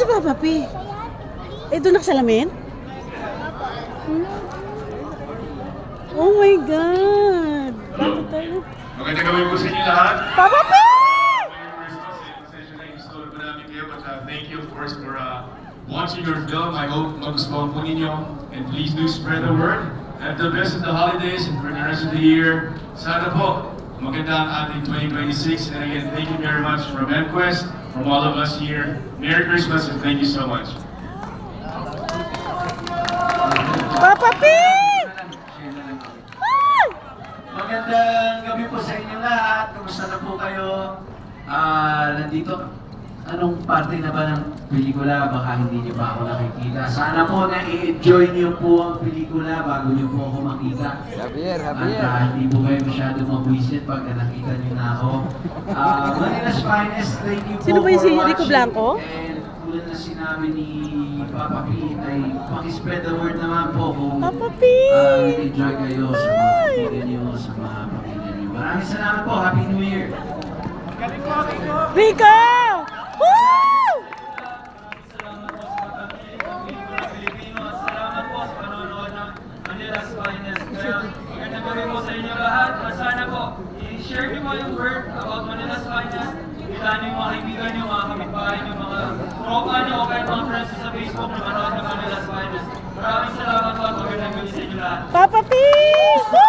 si Papa P? Eh, doon naksalamin? Oh my God! Bakit tayo? Magandang gawin po sa inyo lahat. Papa P! Thank you of course for watching your film. I hope magustuhan po ninyo. And please do spread the word. Have the best of the holidays and for the rest of the year. Sana po, maganda ang ating 2026. And again, thank you very much from MQuest, from all of us here. Merry Christmas and thank you so much. Papa P! Magandang gabi po sa inyo lahat. Kumusta na po kayo? Nandito, anong parte na ba ng pelikula? Baka hindi niyo pa ako nakikita. Sana po na-enjoy niyo po ang pelikula bago niyo po ako makita. Javier. At hindi po kayo masyado mabwisit pag nakita niyo na ako. Manila's Finest, thank you po Sino ba yung for si Rico watching. Blanco? And tulad na sinabi ni Papa P, ay pakispread the word naman po kung Papa P! enjoy kayo sa mga kaibigan niyo, sa mga pamilya niyo. Maraming salamat po. Happy New Year! Rico! Woo! Salamat po sa mga Pilipino at salamat po sa panonood ng Manila's Finest. Kaya magandang gabi po sa inyo lahat. At sana po, i-share niyo po yung word about Manila's Finest. Ilan yung mga kaibigan niyo, mga kapitbahay niyo, mga tropa niyo, o kahit mga friends sa Facebook na manood ng Manila's Finest. Maraming salamat po at magandang gabi sa inyo lahat. Papa P! Woo!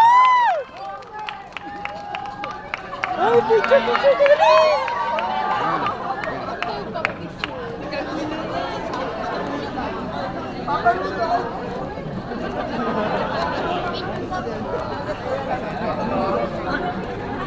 Ay, picture dali!